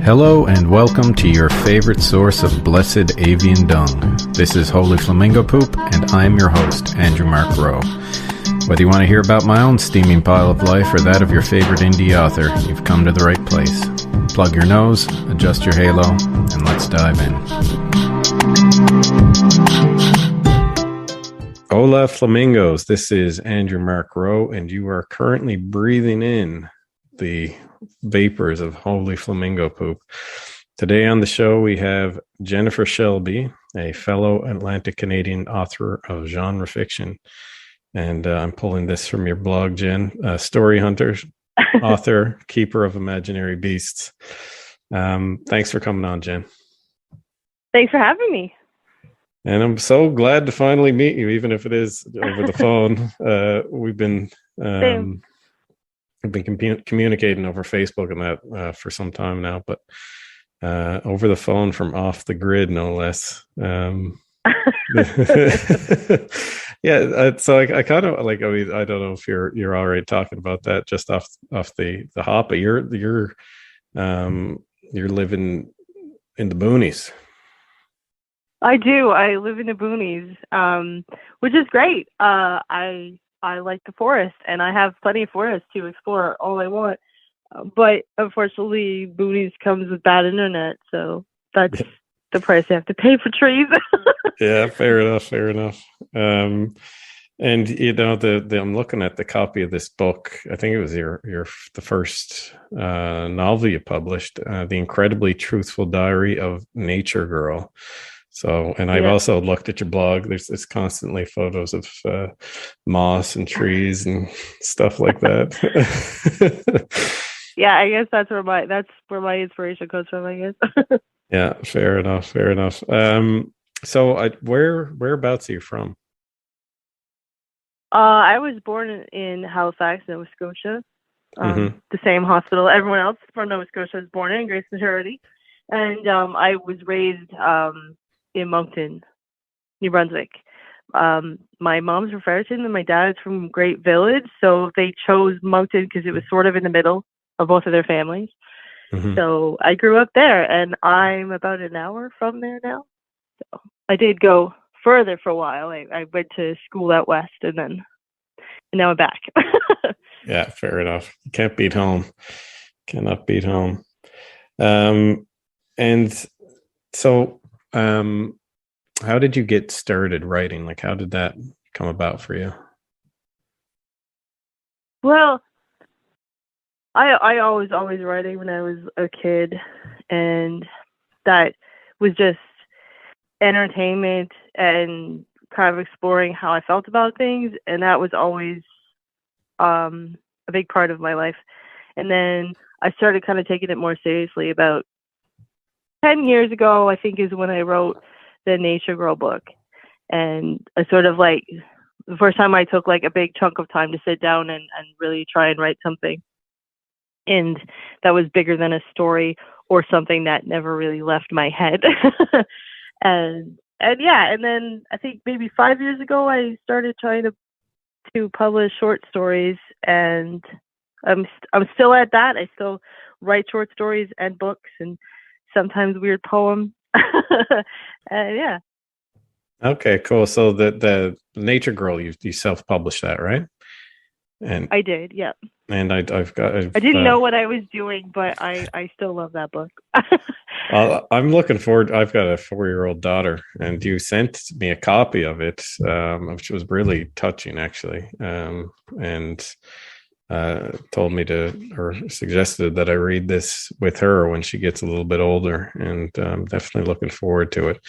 Hello and welcome to your favorite source of blessed avian dung. This is Holy Flamingo Poop, and I'm your host, Andrew Mark Rowe. Whether you want to hear about my own steaming pile of life or that of your favorite indie author, you've come to the right place. Plug your nose, adjust your halo, and let's dive in. Hola Flamingos, this is Andrew Mark Rowe, and you are currently breathing in the vapors of Holy Flamingo Poop. Today on the show we have Jennifer Shelby, a fellow Atlantic Canadian author of genre fiction. And I'm pulling this from your blog, Jen, story hunter, author, keeper of imaginary beasts. Thanks for coming on, Jen. Thanks for having me. And I'm so glad to finally meet you, even if it is over the phone. We've been communicating over Facebook and that for some time now, but over the phone from off the grid, no less. Yeah, so I kind of like. I mean, I don't know if you're already talking about that just off the hop, but you're living in the boonies. I do. I live in the boonies, which is great. I like the forest, and I have plenty of forest to explore all I want. But unfortunately, boonies comes with bad internet, so that's the price I have to pay for trees. Yeah, fair enough. And you know, I'm looking at the copy of this book. I think it was the first novel you published, The Incredibly Truthful Diary of Nature Girl. So, and I've also looked at your blog. There's constantly photos of moss and trees and stuff like that. Yeah, I guess that's where my inspiration comes from, I guess. Yeah, fair enough. So whereabouts are you from? I was born in Halifax, Nova Scotia. The same hospital everyone else from Nova Scotia was born in, Grace Maturity. And I was raised in Moncton, New Brunswick. My mom's from Fredericton and my dad's from Great Village, so they chose Moncton because it was sort of in the middle of both of their families. So I grew up there, and I'm about an hour from there now. So I did go further for a while. I went to school out west, and now I'm back. Yeah, fair enough. You can't beat home. Cannot beat home. And so, how did you get started writing? Like, how did that come about for you? Well, I always writing when I was a kid, and that was just entertainment and kind of exploring how I felt about things, and that was always a big part of my life. And then I started kind of taking it more seriously about 10 years ago, I think, is when I wrote the Nature Girl book. And I sort of like the first time I took like a big chunk of time to sit down and really try and write something. And that was bigger than a story or something that never really left my head. and then I think maybe 5 years ago, I started trying to publish short stories, and I'm still at that. I still write short stories and books and sometimes weird poems. Yeah. Okay, cool. So the Nature Girl, you self-published that, right? And I did, yeah. And I didn't know what I was doing, but I still love that book. I'm looking forward. I've got a 4-year-old daughter, and you sent me a copy of it, which was really touching, actually. And told me or suggested that I read this with her when she gets a little bit older, and I'm definitely looking forward to it.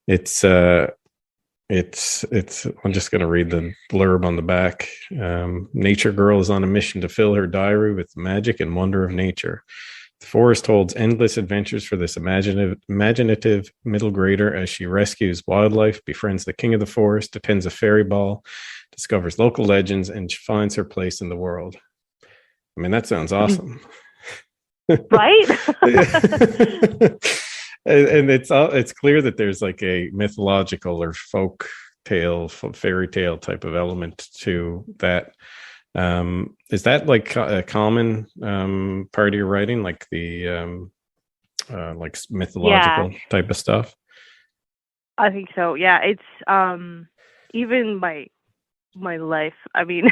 It's I'm just going to read the blurb on the back. Nature Girl is on a mission to fill her diary with the magic and wonder of nature. The forest holds endless adventures for this imaginative middle grader as she rescues wildlife, befriends the king of the forest, attends a fairy ball, discovers local legends, and finds her place in the world. I mean, that sounds awesome. Right? And it's clear that there's like a mythological or folk tale, fairy tale type of element to that. Is that like a common part of your writing, like the like Yeah, mythological type of stuff. I think so. Yeah, it's even my life. I mean,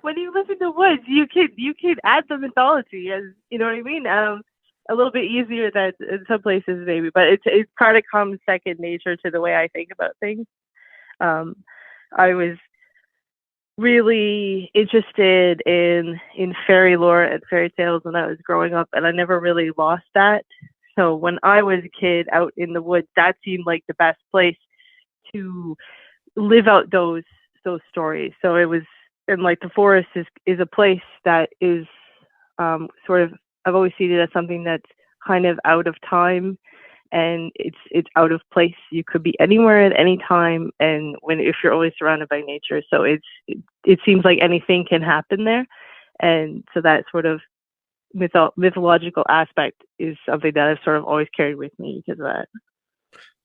when you live in the woods, you can add the mythology, as you know what I mean. A little bit easier than in some places maybe, but it kind of comes second nature to the way I think about things. Um, I was really interested in fairy lore and fairy tales when I was growing up, and I never really lost that. So when I was a kid out in the woods, that seemed like the best place to live out those stories. So it was, and like the forest is a place that is sort of, I've always seen it as something that's kind of out of time, and it's out of place. You could be anywhere at any time, and when if you're always surrounded by nature, so it seems like anything can happen there, and so that sort of mythological aspect is something that I've sort of always carried with me because of that.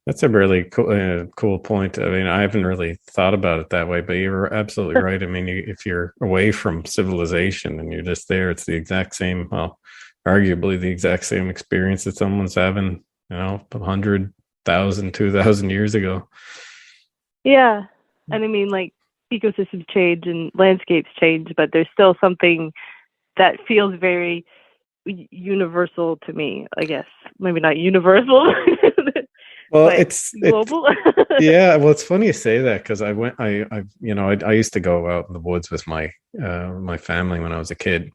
That's a really cool point. I mean, I haven't really thought about it that way, but you're absolutely right. I mean, if you're away from civilization and you're just there, it's the exact same, well, arguably the exact same experience that someone's having, 100,000, 2,000 years ago. Yeah, and I mean, like ecosystems change and landscapes change, but there's still something that feels very universal to me. I guess maybe not universal, Well, but it's global. yeah. Well, it's funny you say that because I used to go out in the woods with my family when I was a kid,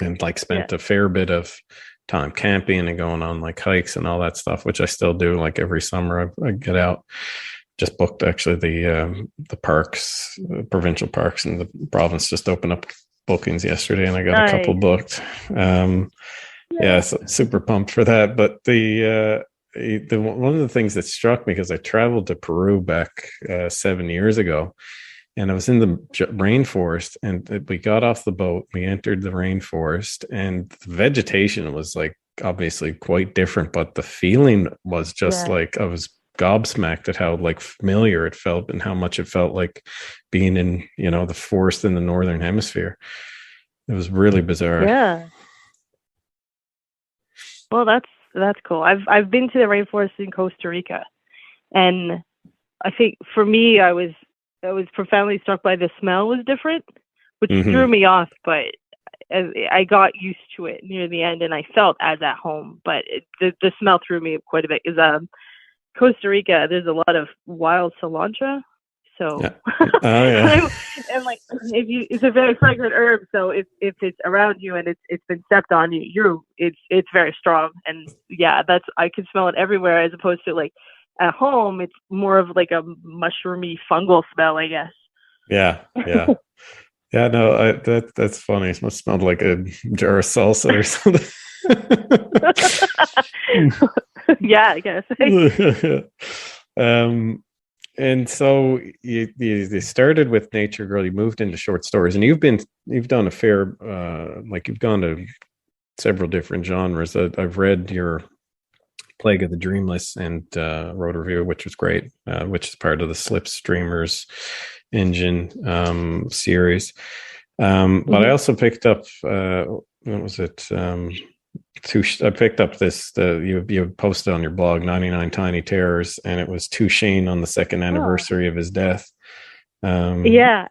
and like Yeah. spent a fair bit of time camping and going on like hikes and all that stuff, which I still do. Like every summer, I get out. Just booked actually the parks, provincial parks in the province just opened up bookings yesterday, and I got a couple Nice. booked. Yeah, so super pumped for that. But the one of the things that struck me because I traveled to Peru back 7 years ago, and I was in the rainforest, and we got off the boat, we entered the rainforest, and the vegetation was like obviously quite different, but the feeling was just Yeah. like I was gobsmacked at how like familiar it felt and how much it felt like being in the forest in the northern hemisphere. It was really bizarre. Yeah. Well, that's cool. I've been to the rainforest in Costa Rica, and I think for me, I was profoundly struck by the smell was different, which threw Hmm. me off, but I got used to it near the end, and I felt as at home. But the smell threw me quite a bit because Costa Rica, there's a lot of wild cilantro. So, Yeah. Oh yeah. and like if you, it's a very fragrant herb. So if it's around you and it's been stepped on you, it's very strong. And yeah, that's I can smell it everywhere as opposed to like at home. It's more of like a mushroomy fungal smell, I guess. Yeah. Yeah. Yeah, no, that's funny. It must smell like a jar of salsa or something. Yeah, I guess. um, and so you started with Nature Girl. You moved into short stories, and you've done a fair like you've gone to several different genres. I've read your Plague of the Dreamless and wrote a review, which was great, which is part of the Slipstreamers engine series. But I also picked up what was it? I picked up this you posted on your blog 99 Tiny Terrors, and it was To Shane on the second Oh, anniversary of his death, yeah.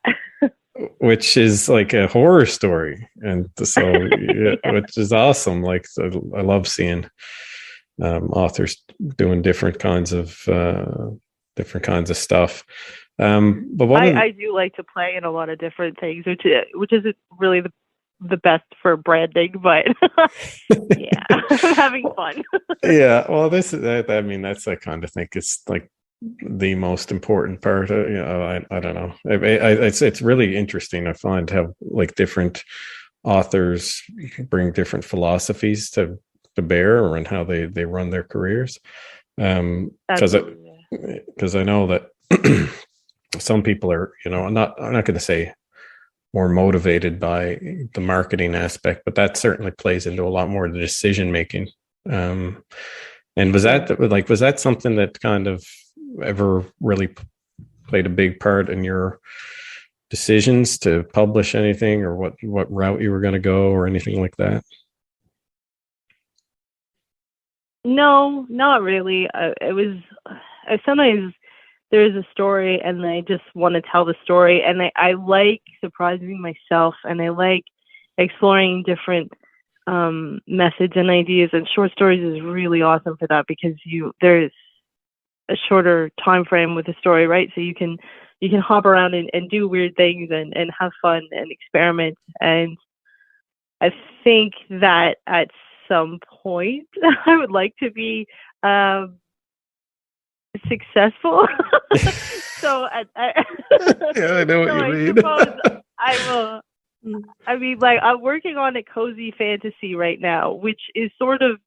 which is like a horror story, and so yeah, Yeah. which is awesome. Like so I love seeing authors doing different kinds of stuff. But one of I do like to play in a lot of different things, which isn't really the best for branding, but yeah, I'm having fun. yeah, well, this is I mean that's I kind of think it's like the most important part. I don't know. It's really interesting. I find how like different authors bring different philosophies to bear and how they run their careers. Because Absolutely. because I know that some people are I'm not going to say more motivated by the marketing aspect, but that certainly plays into a lot more of the decision making. Um, and Yeah. was that something that kind of ever really played a big part in your decisions to publish anything, or what route you were going to go, or anything like that? No, not really. It was sometimes there's a story and I just want to tell the story, and I like surprising myself, and I like exploring different methods and ideas, and short stories is really awesome for that because there's a shorter time frame with a story, right? So you can hop around and do weird things and have fun and experiment. And I think that at some point I would like to be successful. So yeah, I know what so you I mean. suppose I will. I mean, like, I'm working on a cozy fantasy right now, which is sort of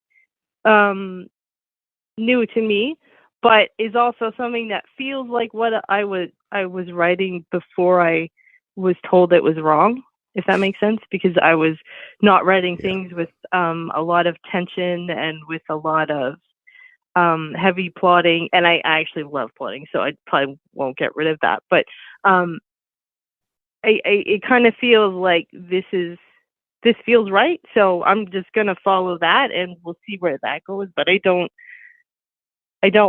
new to me, but is also something that feels like what I was writing before I was told it was wrong, if that makes sense, because I was not writing things with a lot of tension and with a lot of heavy plotting, and I actually love plotting, so I probably won't get rid of that. But it kind of feels like this feels right, so I'm just gonna follow that, and we'll see where that goes. But I don't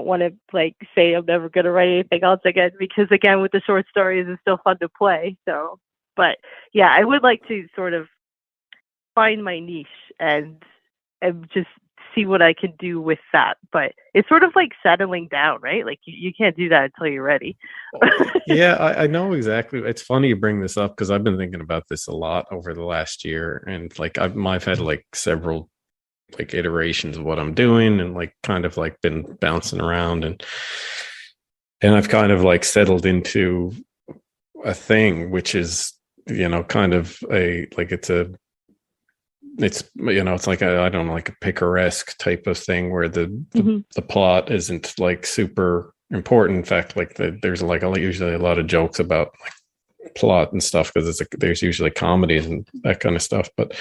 want to like say I'm never gonna write anything else again, because again, with the short stories, it's still fun to play. So, but yeah, I would like to sort of find my niche and just see what I can do with that. But it's sort of like settling down, right? Like you can't do that until you're ready. Yeah, I know exactly. It's funny you bring this up because I've been thinking about this a lot over the last year, and like I've had like several like iterations of what I'm doing, and like kind of like been bouncing around, and I've kind of like settled into a thing which is, kind of it's like I don't know, like a picaresque type of thing where the plot isn't like super important. In fact, like there's like usually a lot of jokes about like plot and stuff because there's usually comedies and that kind of stuff. But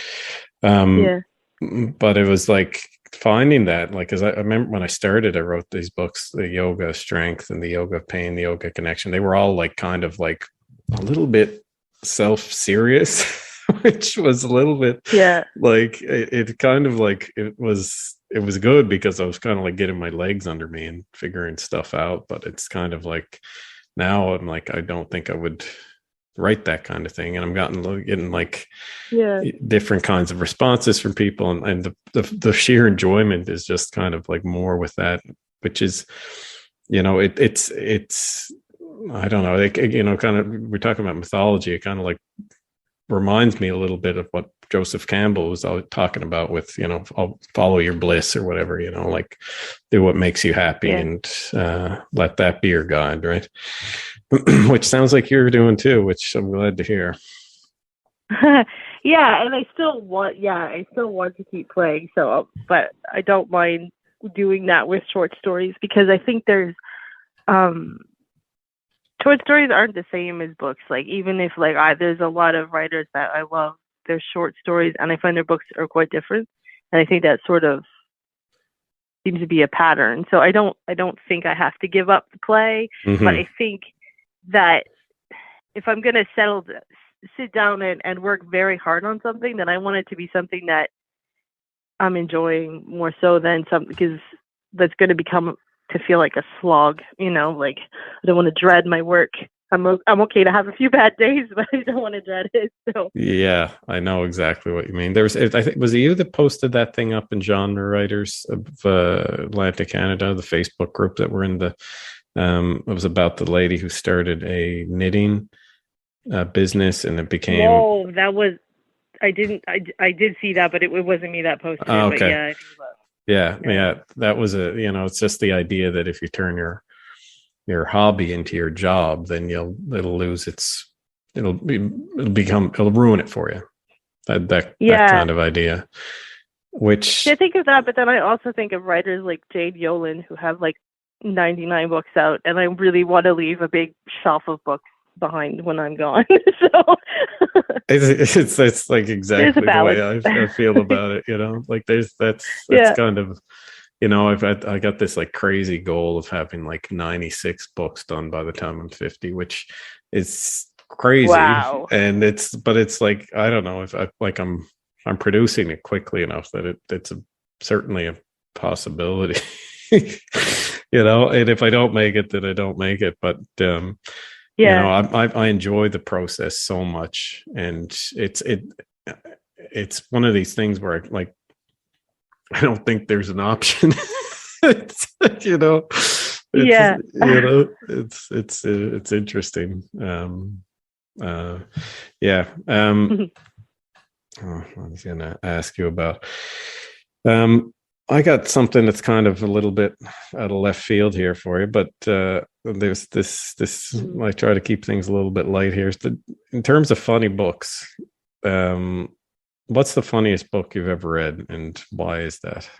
but it was like finding that, like, because I remember when I started, I wrote these books, the Yoga of Strength and the Yoga of Pain, the Yoga Connection. They were all like kind of like a little bit self-serious, which was a little bit like it kind of like it was good because I was kind of like getting my legs under me and figuring stuff out. But it's kind of like now I'm like, I don't think I would write that kind of thing, and I'm getting like different kinds of responses from people, and the sheer enjoyment is just kind of like more with that, which is, it's I don't know, like, kind of, we're talking about mythology, it kind of like reminds me a little bit of what Joseph Campbell was talking about with, I'll follow your bliss or whatever, like do what makes you happy and let that be your guide, right? Which sounds like you're doing too, which I'm glad to hear. Yeah, and I still want to keep playing. So, but I don't mind doing that with short stories, because I think there's short stories aren't the same as books. Like, even if like there's a lot of writers that I love their short stories, and I find their books are quite different. And I think that sort of seems to be a pattern. So I don't think I have to give up the play, but I think that if I'm going to sit down and work very hard on something, then I want it to be something that I'm enjoying more so than something, because that's going to become to feel like a slog, like I don't want to dread my work. I'm okay to have a few bad days, but I don't want to dread it. So yeah, I know exactly what you mean. I think, was it you that posted that thing up in Genre Writers of Atlantic Canada, the Facebook group that we're in? It was about the lady who started a knitting business, and it became. No, that was, I did see that, but it wasn't me that posted it. Okay. But yeah, I think yeah, that was it's just the idea that if you turn your hobby into your job, then it'll ruin it for you. That kind of idea. Which I think of that, but then I also think of writers like Jade Yolen who have like 99 books out, and I really want to leave a big shelf of books behind when I'm gone. So it's like exactly the way I feel about it. Like that's kind of, I got this like crazy goal of having like 96 books done by the time I'm 50, which is crazy. Wow. And it's like, I don't know if I'm producing it quickly enough that it's certainly a possibility. And if I don't make it, then I don't make it. But I enjoy the process so much, and it's one of these things where I don't think there's an option. It's interesting. I was going to ask you about. I got something that's kind of a little bit out of left field here for you, but there's this. I try to keep things a little bit light here. In terms of funny books, what's the funniest book you've ever read, and why is that?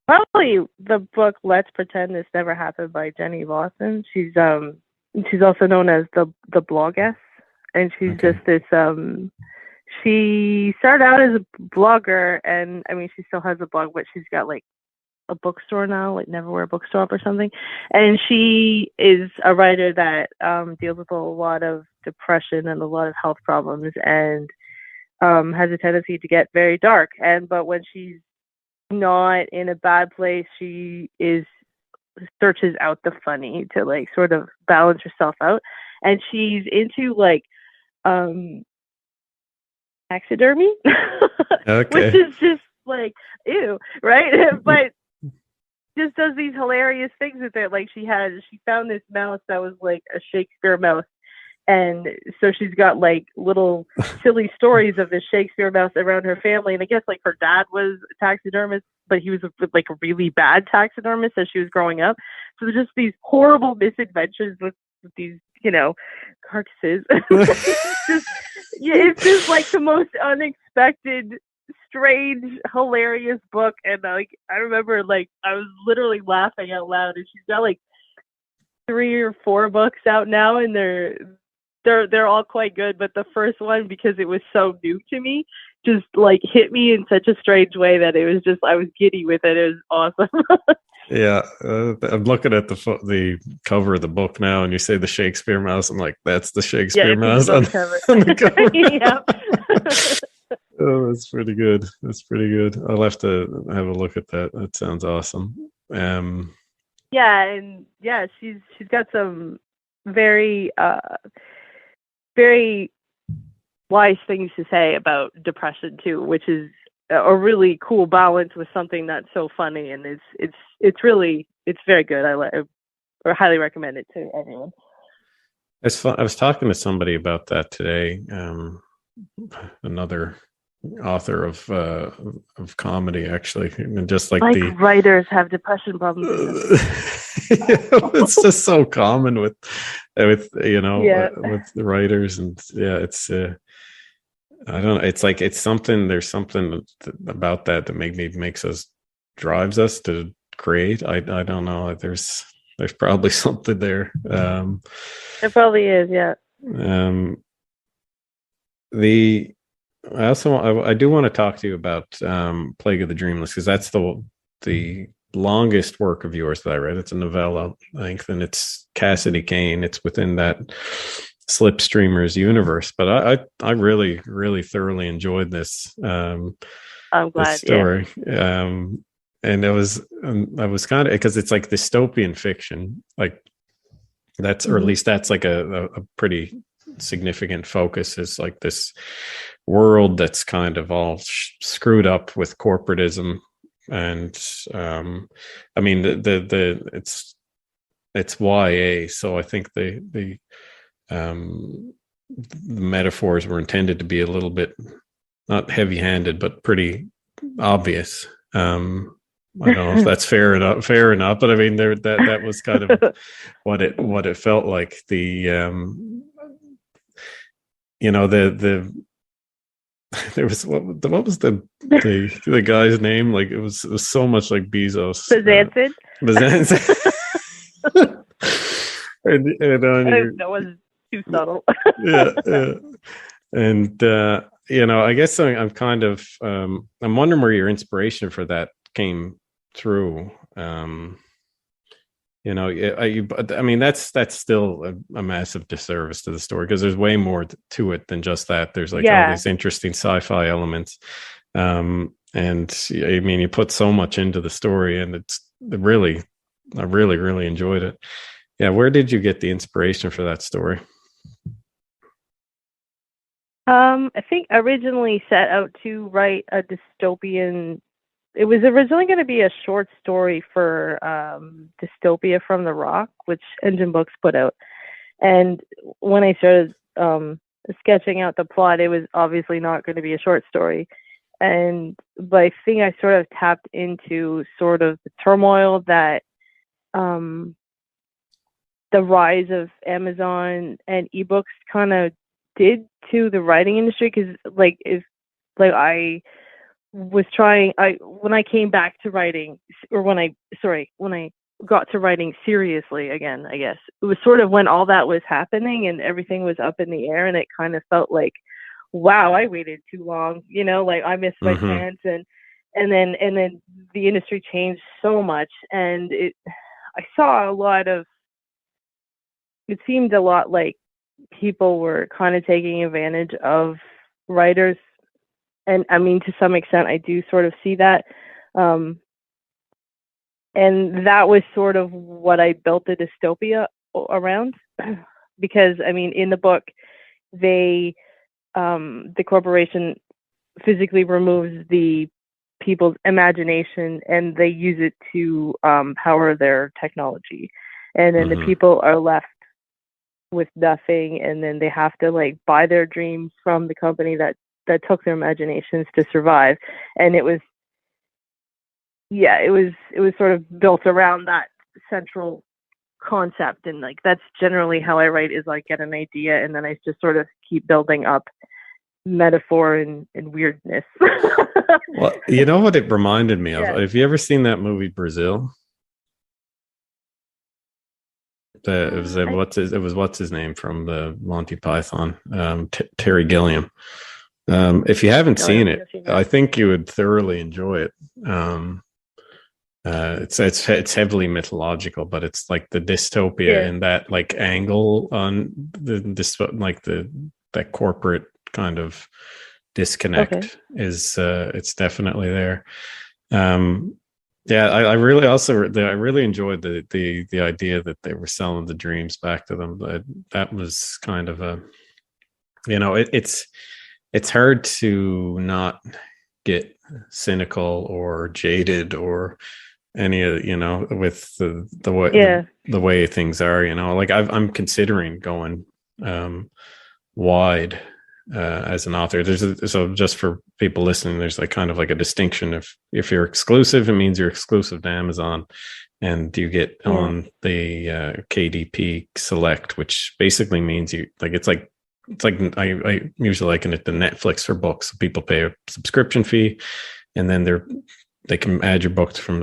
Probably the book "Let's Pretend This Never Happened" by Jenny Lawson. She's also known as the bloggess, and she's just this. She started out as a blogger, and I mean, she still has a blog, but she's got like a bookstore now, like Neverwhere Bookstop or something. And she is a writer that deals with a lot of depression and a lot of health problems, and has a tendency to get very dark. But when she's not in a bad place, she searches out the funny to like sort of balance herself out. And she's into like taxidermy, which is just like ew, right? But just does these hilarious things with it. Like she found this mouse that was like a Shakespeare mouse, and so she's got like little silly stories of this Shakespeare mouse around her family. And I guess like her dad was a taxidermist, but he was like a really bad taxidermist as she was growing up. So there's just these horrible misadventures with these, carcasses. It's just like the most unexpected, strange, hilarious book. And like I remember, like I was literally laughing out loud. And she's got like 3 or 4 books out now, and they're all quite good. But the first one, because it was so new to me, just like hit me in such a strange way that it was just I was giddy with it. It was awesome. Yeah, I'm looking at the cover of the book now, and you say the Shakespeare mouse. I'm like, that's the Shakespeare mouse on the cover. Yeah. Oh, that's pretty good. I'll have to have a look at that. That sounds awesome. She's got some very very wise things to say about depression too, which is a really cool balance with something that's so funny, and it's very good. I highly recommend it to everyone. It's fun. I was talking to somebody about that today. Another author of comedy, actually, and just like the writers have depression problems. It's just so common with with the writers, and it's. I don't know. It's like there's something about that maybe drives us to create. I don't know. There's probably something there. It probably is. Yeah. I do want to talk to you about Plague of the Dreamless, because that's the longest work of yours that I read. It's a novella length, and it's Cassidy Kane. It's within that Slipstreamers universe, but I really, really thoroughly enjoyed this. I'm glad. This story, and I was kind of, because it's like dystopian fiction, like that's, or at least that's like a pretty significant focus, is like this world that's kind of all screwed up with corporatism, and I mean it's YA, so I think the metaphors were intended to be a little bit not heavy-handed, but pretty obvious. I don't know if that's fair enough, but I mean that was kind of what it felt like. There was what was the guy's name? Like it was so much like Bezos. Bazanson. and that was too subtle. yeah. And I guess I'm kind of I'm wondering where your inspiration for that came through. I mean, that's still a massive disservice to the story, because there's way more to it than just that. There's like all Yeah. these interesting sci-fi elements. And I mean, you put so much into the story, and I really enjoyed it. Yeah. Where did you get the inspiration for that story? I think I originally set out to write a dystopian. It was originally going to be a short story for Dystopia from the Rock, which Engine Books put out. And when I started sketching out the plot, it was obviously not going to be a short story. But I think I sort of tapped into sort of the turmoil that the rise of Amazon and ebooks kind of did to the writing industry. Because I was trying, when I came back to writing, or when I got to writing seriously again, I guess it was sort of when all that was happening and everything was up in the air, and it kind of felt like, wow, I waited too long, like I missed my chance. And then the industry changed so much, and I saw it seemed a lot like people were kind of taking advantage of writers. And I mean, to some extent, I do sort of see that. And that was sort of what I built the dystopia around. Because, I mean, in the book, the corporation physically removes the people's imagination, and they use it to power their technology. And then the people are left with nothing, and then they have to like buy their dreams from the company that took their imaginations to survive. And it was sort of built around that central concept. And like, that's generally how I write, is like get an idea, and then I just sort of keep building up metaphor and weirdness. Well, you know what it reminded me of? Have you ever seen that movie Brazil? It was what's his name from the Monty Python, Terry Gilliam. If you haven't seen it, I think you would thoroughly enjoy it. It's heavily mythological, but it's like the dystopia and that like angle on that corporate kind of disconnect is it's definitely there. I really enjoyed the idea that they were selling the dreams back to them. That was kind of a, it's hard to not get cynical or jaded or any of, with the way things are, like I'm considering going wide as an author. So just for people listening, there's like kind of like a distinction. If you're exclusive, it means you're exclusive to Amazon, and you get on the KDP Select, which basically means it's like I usually liken it to Netflix for books. So people pay a subscription fee, and then they can add your books to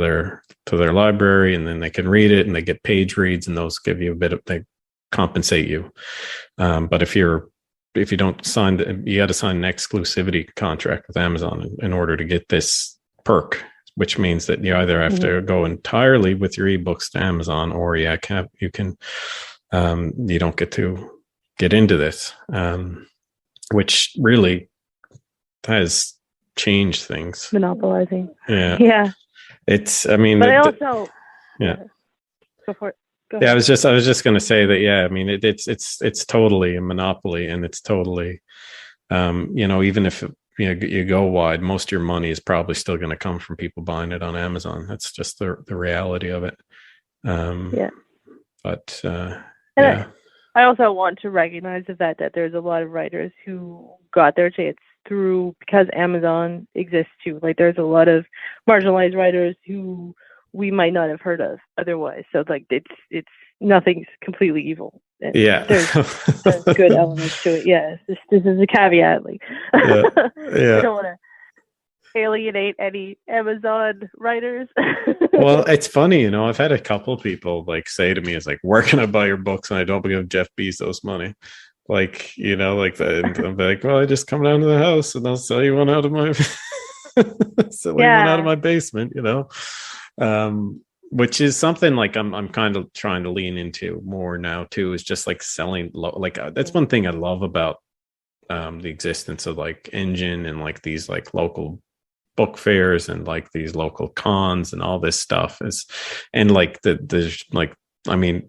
their library, and then they can read it, and they get page reads, and those give you they compensate you. But if you don't sign, you got to sign an exclusivity contract with Amazon in order to get this perk, which means that you either have to go entirely with your ebooks to Amazon, or you don't get to get into this, which really has changed things. Monopolizing. Yeah. It's, I mean, but I also, go for it. I was just going to say that. I mean, it's totally a monopoly, and it's totally, even if you go wide, most of your money is probably still going to come from people buying it on Amazon. That's just the reality of it. But I also want to recognize the fact that there's a lot of writers who got their chance because Amazon exists too. Like, there's a lot of marginalized writers who we might not have heard of otherwise. So like, it's nothing's completely evil. There's good elements to it. This is a caveat. Like, I don't want to alienate any Amazon writers. Well, it's funny, I've had a couple of people like say to me, "It's like, where can I buy your books?" And I don't give Jeff Bezos money. Like, like that. And I'm like, well, I just come down to the house and I'll sell you one out of my one out of my basement, which is something like I'm kind of trying to lean into more now too, is just like selling that's one thing I love about the existence of like Engine and like these like local book fairs and like these local cons and all this stuff is, and like there's like, I mean,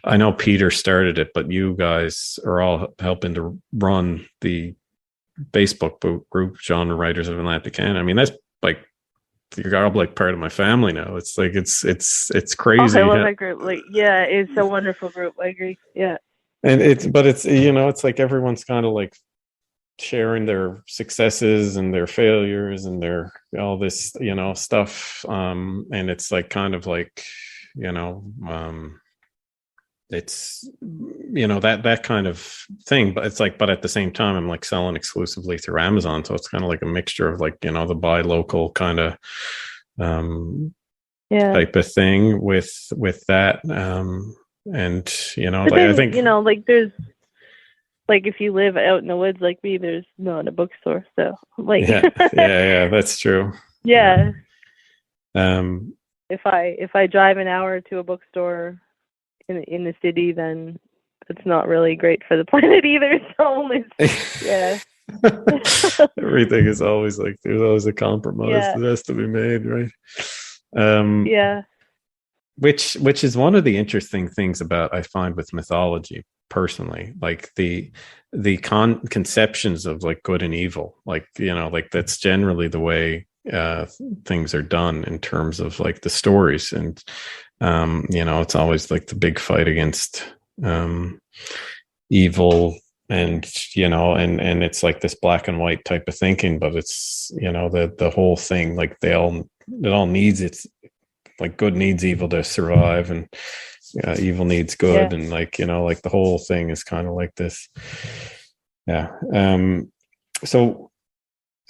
I know Peter started it, but you guys are all helping to run the Facebook group, Genre Writers of Atlantic Canada. I mean, that's like, you're all like part of my family now. It's like it's crazy. Oh, I love that group. Like, yeah, it's a wonderful group. I agree. Yeah. And it's it's like everyone's kind of like sharing their successes and their failures and their all this stuff, and it's like kind of like it's that kind of thing, but it's like, but at the same time I'm like selling exclusively through Amazon, so it's kind of like a mixture of like the buy local kind of type of thing with that, and like, then, I think like there's like, if you live out in the woods like me, there's not a bookstore, so like yeah, that's true. Yeah. If I drive an hour to a bookstore in the city, then it's not really great for the planet either. So yeah. Everything is always like, there's always a compromise that has to be made, right? Yeah. Which is one of the interesting things about, I find, with mythology personally, like the conceptions of like good and evil, like like that's generally the way things are done in terms of like the stories, and it's always like the big fight against evil, and and it's like this black and white type of thinking, but it's the whole thing, like it all needs, it's like good needs evil to survive, and evil needs good, and like like the whole thing is kind of like this. So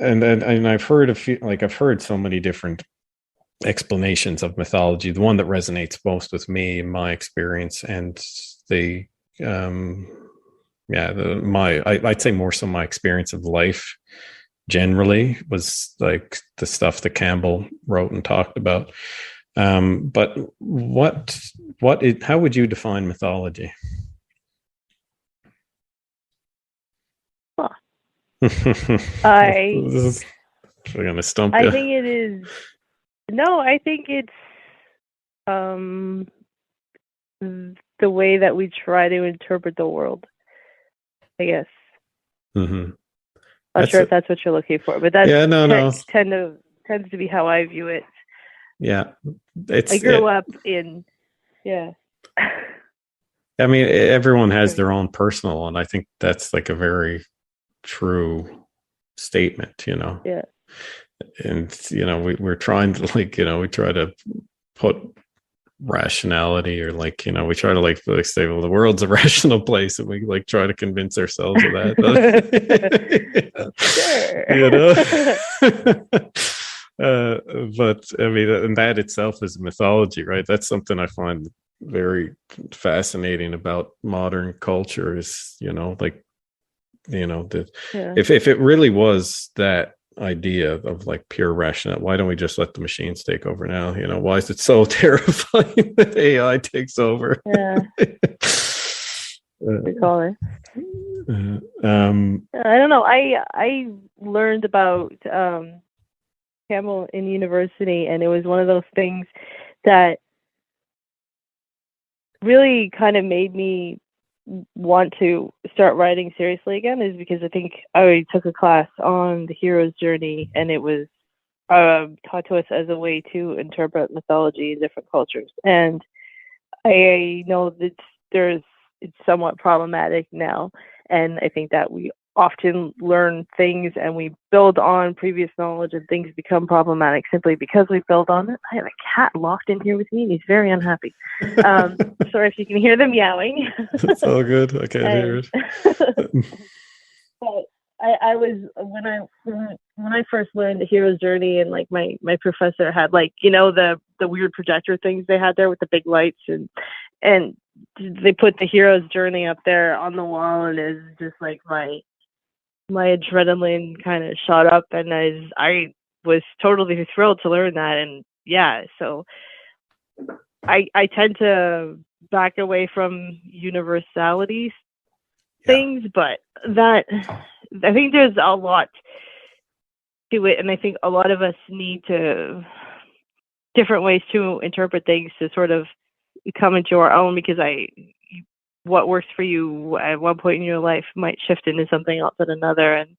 and I've heard a few, like I've heard so many different explanations of mythology. The one that resonates most with me in my experience, and I'd say more so my experience of life generally, was like the stuff that Campbell wrote and talked about. But how would you define mythology? I'm gonna stump you. I think it is. No, I think it's the way that we try to interpret the world, I guess. Mm-hmm. Not sure if that's what you're looking for, but that's tends to be how I view it. Yeah, I grew up in. Yeah. I mean, everyone has their own personal, and I think that's like a very true statement, Yeah. And we're trying to like, we try to put rationality, or like, we try to like say, well, the world's a rational place, and we like try to convince ourselves of that. But I mean, and that itself is mythology, right? That's something I find very fascinating about modern culture, is like if it really was that idea of like pure rational, why don't we just let the machines take over now? Why is it so terrifying that AI takes over? We call it. I don't know. I learned about Campbell in university, and it was one of those things that really kind of made me want to start writing seriously again, is because I think I took a class on the hero's journey, and it was taught to us as a way to interpret mythology in different cultures. And I know that it's somewhat problematic now, and I think that we often learn things and we build on previous knowledge, and things become problematic simply because we build on it. I have a cat locked in here with me, and he's very unhappy. Sorry if you can hear them meowing. It's all good. I can't hear it. But I was when I first learned the hero's journey, and like my professor had like the weird projector things they had there with the big lights, and they put the hero's journey up there on the wall, and it's just like my adrenaline kind of shot up, and I was totally thrilled to learn that. And so I tend to back away from universalities things, but that I think there's a lot to it, and I think a lot of us need to different ways to interpret things to sort of come into our own, because what works for you at one point in your life might shift into something else at another. And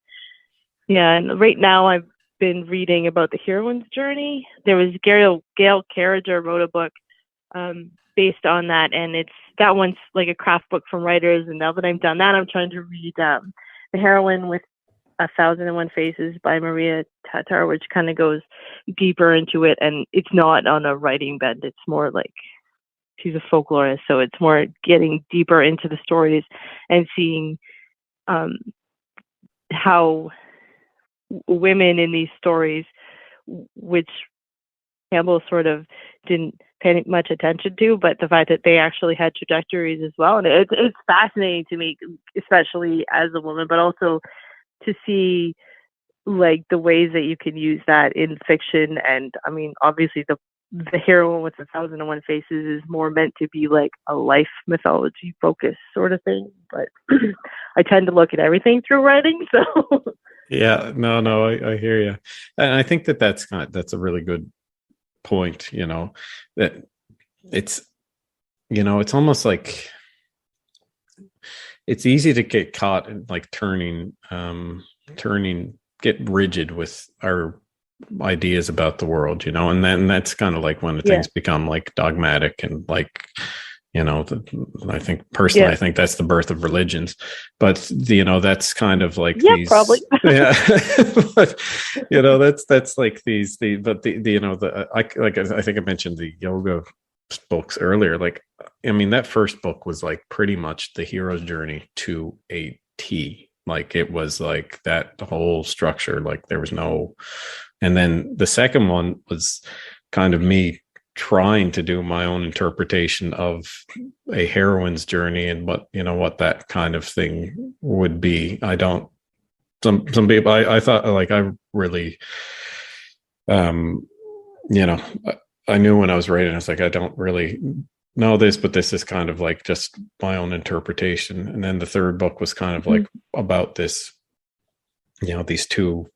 and right now I've been reading about the heroine's journey. There was Gail Carriger wrote a book based on that, and that one's like a craft book from writers. And now that I've done that, I'm trying to read The Heroine with 1,001 Faces by Maria Tatar, which kind of goes deeper into it, and it's not on a writing bend. It's more like she's a folklorist, so it's more getting deeper into the stories and seeing how women in these stories, which Campbell sort of didn't pay much attention to, but the fact that they actually had trajectories as well. And it's fascinating to me, especially as a woman, but also to see like the ways that you can use that in fiction. And I mean, obviously the Heroine with 1,001 Faces is more meant to be like a life mythology focus sort of thing, but I tend to look at everything through writing, so Yeah, no, I hear you. And I think that's a really good point, that it's, it's almost like it's easy to get caught in like get rigid with our ideas about the world, and then that's kind of like when things become like dogmatic and like, I think personally, I think that's the birth of religions, but that's kind of like these, probably. but that's like these, I think I mentioned the yoga books earlier. Like, I mean, that first book was like pretty much the hero's journey to a T. Like it was like that whole structure, like there was no, and then the second one was kind of me trying to do my own interpretation of a heroine's journey and what that kind of thing would be. Some people, I thought like I really, I knew when I was writing, I was like, I don't really know this, but this is kind of like just my own interpretation. And then the third book was kind of like about this, these two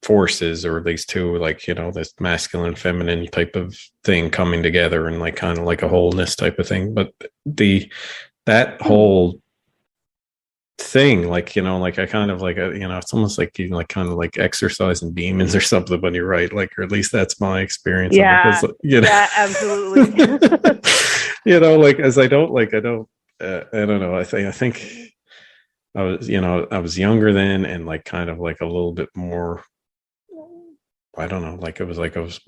forces, or these two, like, this masculine feminine type of thing coming together and like kind of like a wholeness type of thing. But that whole thing, like, like I kind of like, it's almost like like kind of like exercising demons or something when you write, like, or at least that's my experience. Yeah, absolutely. Like, as I don't know. I think I was younger then, and like kind of like a little bit more, I don't know, like it was like I was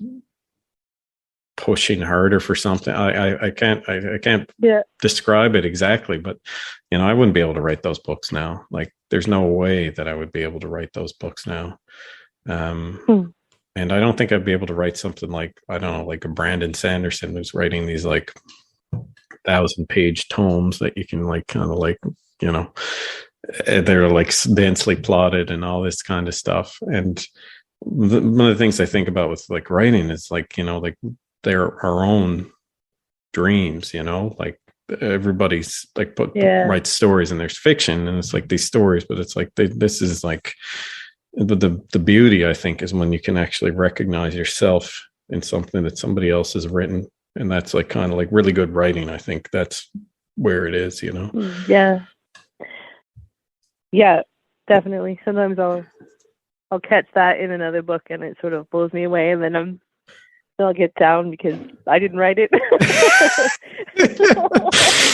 pushing harder for something. I can't describe it exactly, but I wouldn't be able to write those books now. Like there's no way that I would be able to write those books now. And I don't think I'd be able to write something like, I don't know, like a Brandon Sanderson who's writing these like 1,000-page tomes that you can like kind of like, they're like densely plotted and all this kind of stuff. And one of the things I think about with like writing is like, like they're our own dreams, like everybody's like writes stories, and there's fiction, and it's like these stories, but it's like this is like the beauty, I think, is when you can actually recognize yourself in something that somebody else has written, and that's like kind of like really good writing. I think that's where it is, yeah, definitely. Sometimes I'll catch that in another book and it sort of blows me away, and then I'll get down because I didn't write it.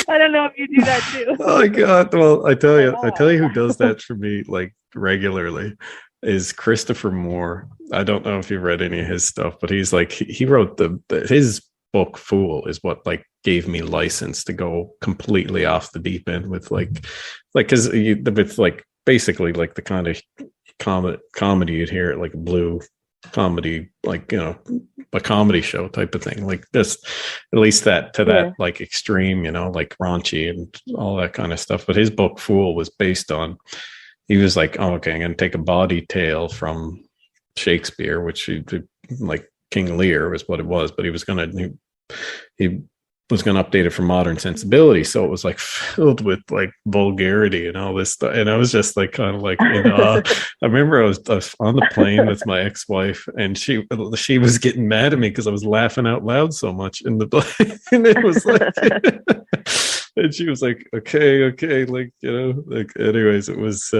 I don't know if you do that too. Oh my God. Well, I tell you who does that for me like regularly is Christopher Moore. I don't know if you've read any of his stuff, but he's like, he wrote his book Fool is what like gave me license to go completely off the deep end with like, cause it's like basically like the kind of comedy you'd hear at like a blue comedy, like, a comedy show type of thing, like this, at least that like extreme, like raunchy and all that kind of stuff. But his book Fool was based on, he was like, oh, okay, I'm going to take a bawdy tale from Shakespeare, which he like King Lear was what it was, but he was going to update it for modern sensibility, so it was like filled with like vulgarity and all this stuff, and I was just like kind of like in awe. I remember I was on the plane with my ex-wife, and she was getting mad at me because I was laughing out loud so much in the plane. And it was like and she was like, okay, like, like, anyways, it was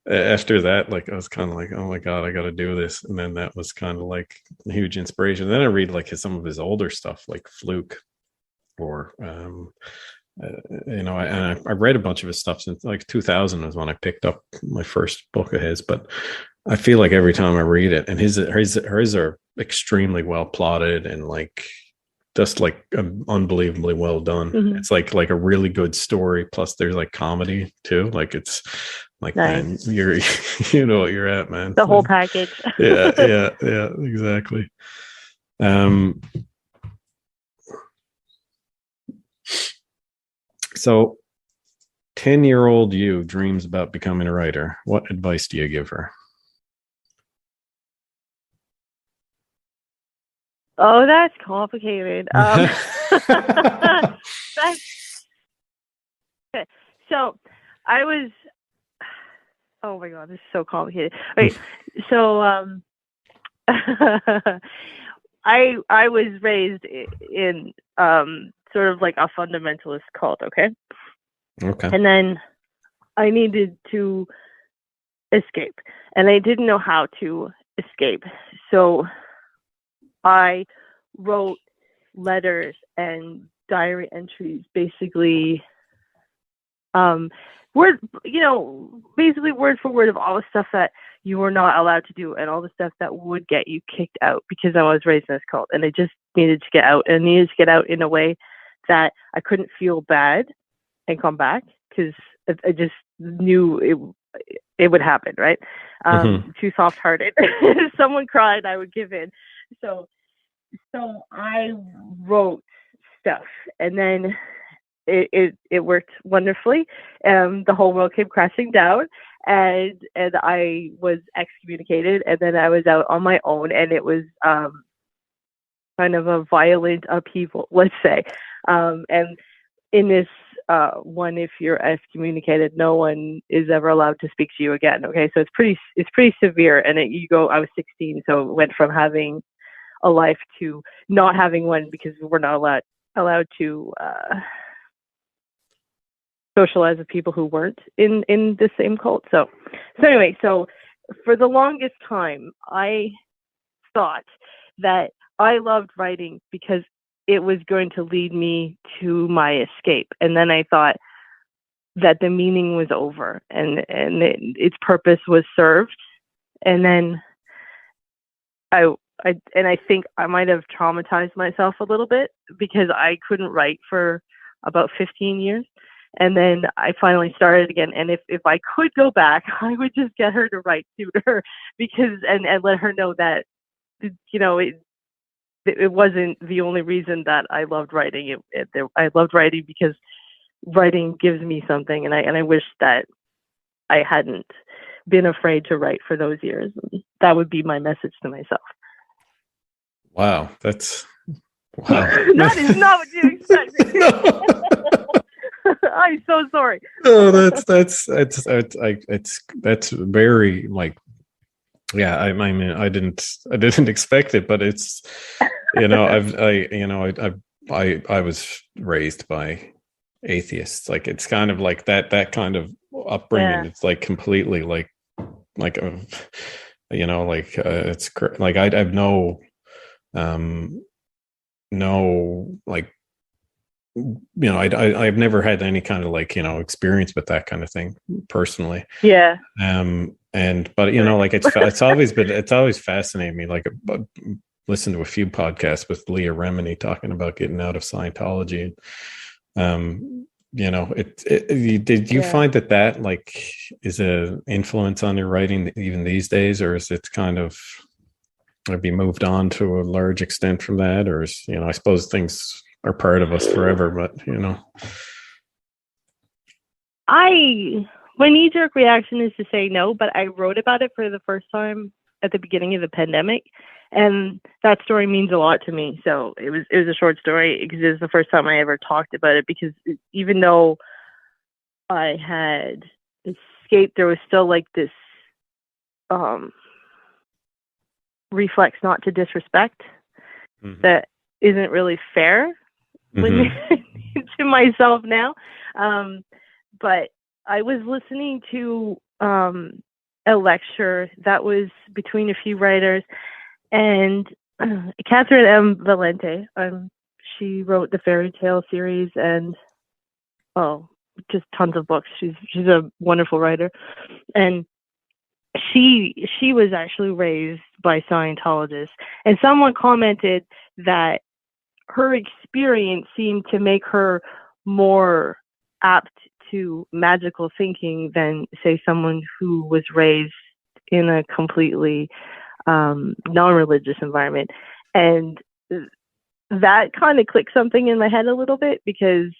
after that, like, I was kind of like, oh my God, I got to do this. And then that was kind of like a huge inspiration. Then I read like some of his older stuff, like Fluke, or I read a bunch of his stuff since like 2000 was when I picked up my first book of his. But I feel like every time I read it, and hers are extremely well plotted and like just like unbelievably well done. Mm-hmm. It's like a really good story, plus there's like comedy too. Like, it's like, nice. Man, you know what you're at, man. The whole package. yeah, exactly. So 10-year-old you dreams about becoming a writer. What advice do you give her? Oh, that's complicated. So I was, oh my God, this is so complicated. Wait, so I was raised in sort of like a fundamentalist cult, okay? And then I needed to escape, and I didn't know how to escape. So I wrote letters and diary entries, basically basically word for word of all the stuff that you were not allowed to do and all the stuff that would get you kicked out, because I was raised in this cult and I just needed to get out, and needed to get out in a way that I couldn't feel bad and come back, because I just knew it would happen, right? Too soft-hearted. If someone cried, I would give in. So I wrote stuff, and then it worked wonderfully. The whole world came crashing down, and I was excommunicated, and then I was out on my own, and it was kind of a violent upheaval, let's say. And in this one, if you're excommunicated, no one is ever allowed to speak to you again. Okay, so it's pretty severe, and I was 16, so it went from having a life to not having one, because we're not allowed to socialize with people who weren't in the same cult. So anyway, so for the longest time, I thought that I loved writing because it was going to lead me to my escape. And then I thought that the meaning was over, and its purpose was served. And then I think I might have traumatized myself a little bit, because I couldn't write for about 15 years. And then I finally started again. And if I could go back, I would just get her to write sooner, because and let her know that, it wasn't the only reason that I loved writing. I loved writing because writing gives me something, and I wish that I hadn't been afraid to write for those years. That would be my message to myself. Wow, wow. That is not what you expected. No. I'm so sorry. Oh, that's very, like, yeah. I mean, I didn't expect it, but it's, I was raised by atheists. Like, it's kind of like that kind of upbringing. Yeah. It's like completely it's like I have no like, I've never had any kind of experience with that kind of thing personally. Yeah. But it's always fascinated me. Like, listen to a few podcasts with Leah Remini talking about getting out of Scientology. Did you find that like is a influence on your writing even these days, or is it kind of, have you moved on to a large extent from that, or is, I suppose things are part of us forever, but my knee-jerk reaction is to say no, but I wrote about it for the first time at the beginning of the pandemic, and that story means a lot to me. So it was a short story because it was the first time I ever talked about it. Because even though I had escaped, there was still like this reflex not to disrespect that isn't really fair to myself now. But I was listening to a lecture that was between a few writers, and Catherine M. Valente, she wrote the fairy tale series and just tons of books. She's a wonderful writer, and she was actually raised by Scientologists, and someone commented that her experience seemed to make her more apt to magical thinking than, say, someone who was raised in a completely non-religious environment. And that kind of clicked something in my head a little bit, because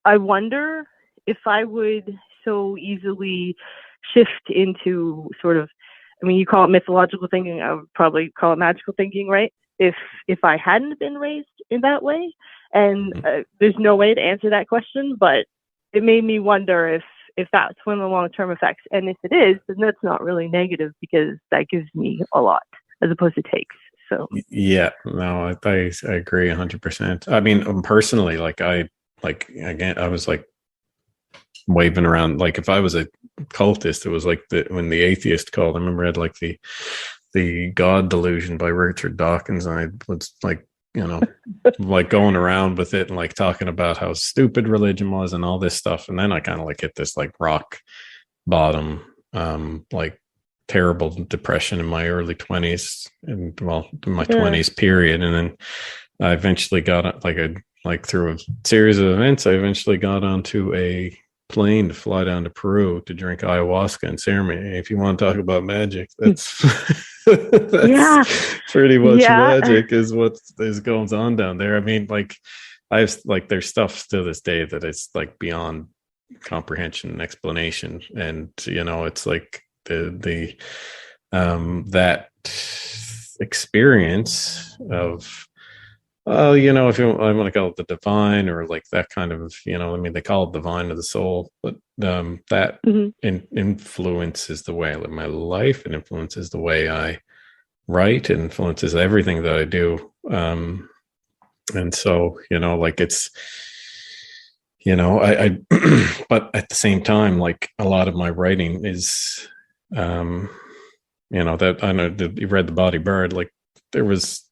I wonder if I would so easily shift into sort of, I mean, you call it mythological thinking, I would probably call it magical thinking, right? If I hadn't been raised in that way. And there's no way to answer that question, but it made me wonder if that's one of the long-term effects. And if it is, then that's not really negative, because that gives me a lot as opposed to takes. So yeah, no, I agree 100%. I mean, personally, I was like waving around, like if I was a cultist, it was like when the atheist called. I remember I had like the God Delusion by Richard Dawkins, and I was like, like going around with it and like talking about how stupid religion was and all this stuff. And then I kind of like hit this like rock bottom, like terrible depression in my early 20s, and in my 20s period. And then I eventually got through a series of events, I eventually got onto a plane to fly down to Peru to drink ayahuasca and ceremony. If you want to talk about magic, that's pretty much magic is what is going on down there. I mean, like there's stuff to this day that is like beyond comprehension and explanation, and it's like the that experience of, if I want to call it the divine, or like that kind of, I mean, they call it divine of the soul, but that influences the way I live my life. It influences the way I write. It influences everything that I do. And so, like it's, I but at the same time, like a lot of my writing is, that I know that you read The Body Bird, like there's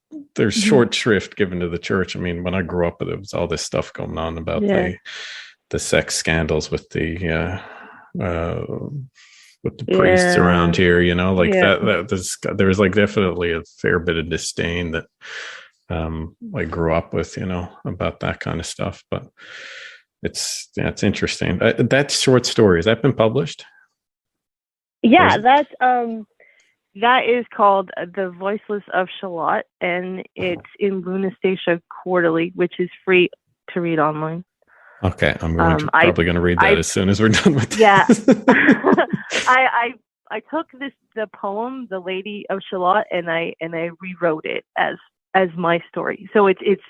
short shrift given to the church. I mean, when I grew up, there was all this stuff going on about the sex scandals with the priests around here, that there was like definitely a fair bit of disdain that I grew up with, about that kind of stuff. But it's interesting. That short story, has that been published? Yeah, that is called The Voiceless of Shalat, and it's in Lunastasia Quarterly, which is free to read online. Okay, I'm probably going to read that as soon as we're done with this. Yeah. I took the poem, The Lady of Shalat, and I rewrote it as my story. So it's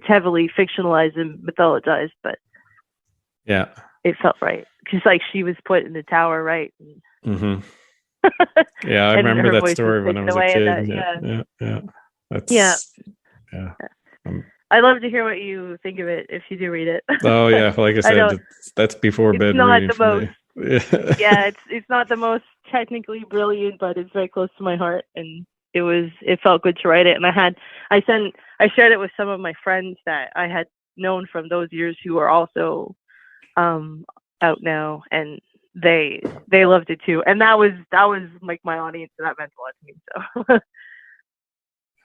heavily fictionalized and mythologized, but yeah, it felt right. Because like she was put in the tower, right? Yeah, I remember that story when I was a kid. I'd love to hear what you think of it if you do read it. Oh yeah, like I said, that's before bed reading for me. It's not the most technically brilliant, but it's very close to my heart, and it felt good to write it. And I shared it with some of my friends that I had known from those years who are also out now, and they loved it too. And that was like my audience, and that meant a lot to me. So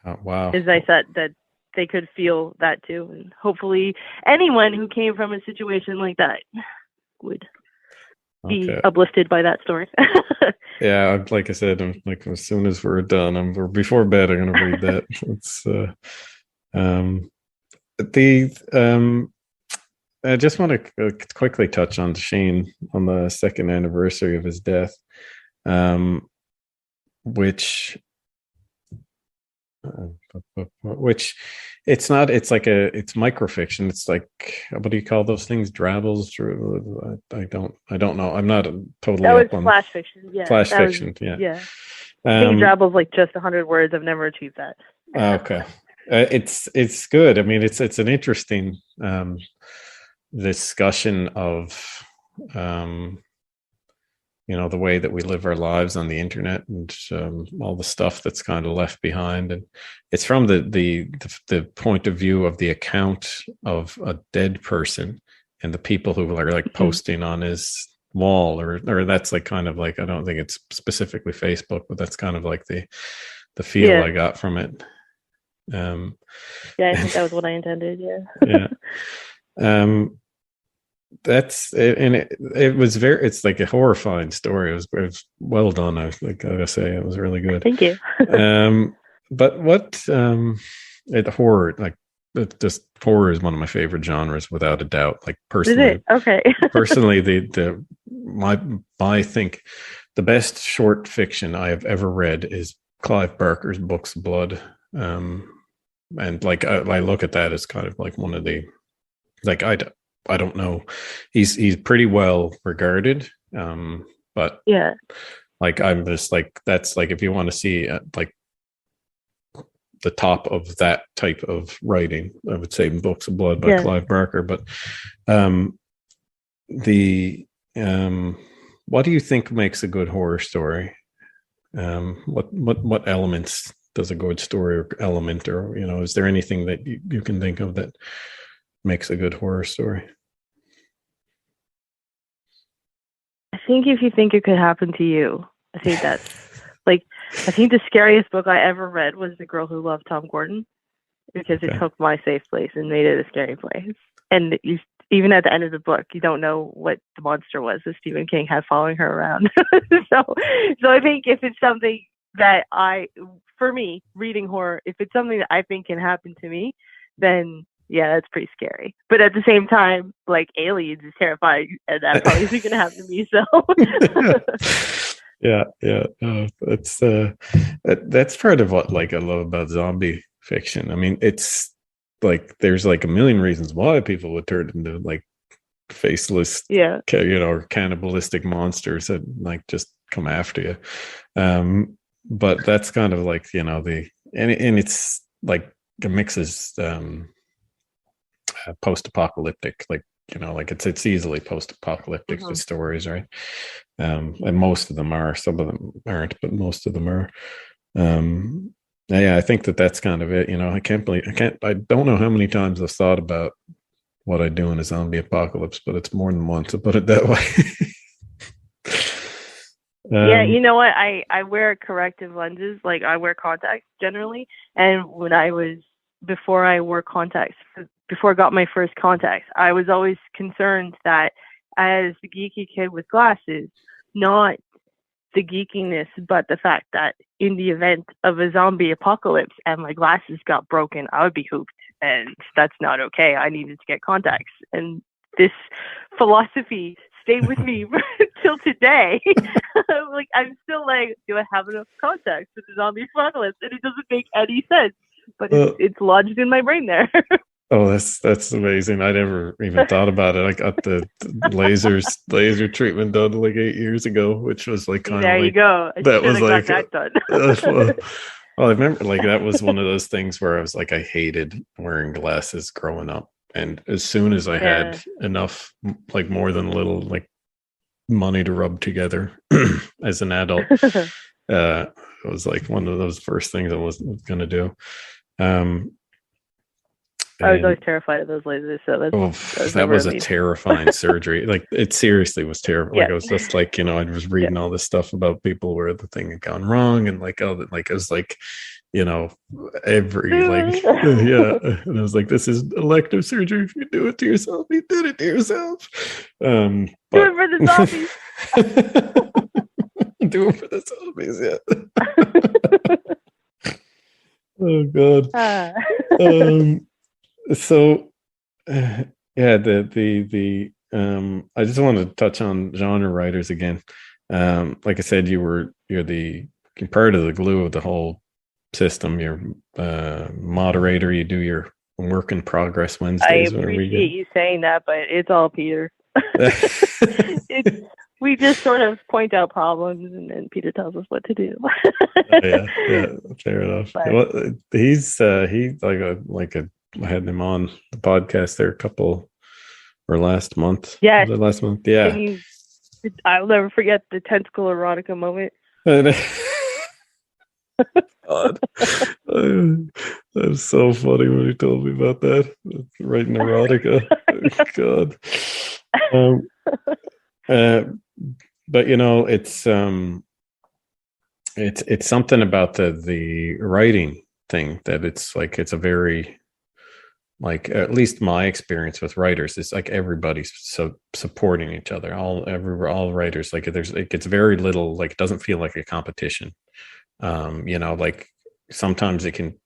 oh, wow. As I said, that they could feel that too, and hopefully anyone who came from a situation like that would be uplifted by that story. Yeah, like I said, I'm like, as soon as we're done, or before bed, I'm going to read that. It's I just want to quickly touch on Shane on the second anniversary of his death. which which it's not, it's like it's microfiction. It's like, what do you call those things, drabbles? I don't know, I'm not totally That was up on flash fiction. Yeah, flash that was, fiction. Yeah. yeah. I think Drabble's like just 100 words. I've never achieved that. Okay. It's good. I mean, it's an interesting discussion of the way that we live our lives on the internet, and all the stuff that's kind of left behind. And it's from the point of view of the account of a dead person and the people who are like posting on his wall, or that's like kind of like, I don't think it's specifically Facebook, but that's kind of like the feel I got from it. Yeah, I think that was what I intended. Yeah. That's it, and it was it's like a horrifying story. It was well done. I gotta say, it was really good. Thank you. But what horror, like, just horror is one of my favorite genres, without a doubt. Like, personally, is it? Okay. Personally, I think the best short fiction I have ever read is Clive Barker's Books of Blood. And like, I look at that as kind of like one of the, like, I don't know, he's pretty well regarded, but yeah, like, I'm just like, that's like, if you want to see like the top of that type of writing, I would say Books of Blood by Clive Barker. But what do you think makes a good horror story? What elements does a good story or element, or is there anything that you can think of that makes a good horror story? I think if you think it could happen to you, I think that's like, I think the scariest book I ever read was The Girl Who Loved Tom Gordon, because it took my safe place and made it a scary place. And even at the end of the book, you don't know what the monster was that Stephen King had following her around. So I think if it's something that for me, reading horror, if it's something that I think can happen to me, then yeah, that's pretty scary. But at the same time, like, aliens is terrifying, and that probably isn't going to happen to me. So that's part of what, like, I love about zombie fiction. I mean, it's like, there's like a million reasons why people would turn into like faceless, cannibalistic monsters that like just come after you. But that's kind of like, and it's like, it mixes post-apocalyptic, like, like it's easily post-apocalyptic stories, right? And most of them are. Some of them aren't, but most of them are. I think that's kind of it. I don't know how many times I've thought about what I do in a zombie apocalypse, but it's more than once, to put it that way. Yeah, you know what? I wear corrective lenses. Like, I wear contacts generally, and before I wore contacts, before I got my first contacts, I was always concerned that, as the geeky kid with glasses, not the geekiness, but the fact that in the event of a zombie apocalypse and my glasses got broken, I would be hooped, and that's not okay. I needed to get contacts, and this philosophy stayed with me till today. Like, I'm still like, do I have enough contacts for the zombie apocalypse? And it doesn't make any sense, but it's lodged in my brain there. Oh, that's amazing. I never even thought about it. I got the laser treatment done like 8 years ago, which was like kind of like, you go. That was like that done. Well, I remember, like, that was one of those things where I was like, I hated wearing glasses growing up, and as soon as I had enough, like more than a little, like, money to rub together as an adult, it was like one of those first things I was going to do. I was always terrified of those lasers. So that was a terrifying surgery. Like, it seriously was terrible. Like, I was just like, I was reading all this stuff about people where the thing had gone wrong, and like, it was like, every, like, and I was like, this is elective surgery. If you do it to yourself, you did it to yourself. Do it for the zombies. Do it for the zombies. Oh God. So I just want to touch on genre writers again. Like I said, you're the part of the glue of the whole system. You're moderator. You do your work in progress Wednesdays. I appreciate you saying that, but it's all Peter. We just sort of point out problems, and then Peter tells us what to do. yeah, fair enough. But, well, he's I had him on the podcast there last month. Yeah, last month. Yeah. I'll never forget the tentacle erotica moment. God, that was so funny when he told me about that. Writing erotica. God. But it's something about the writing thing that it's a very, like, at least my experience with writers is like everybody's so supporting each other. All writers, like it gets very little, like it doesn't feel like a competition. Like sometimes it can,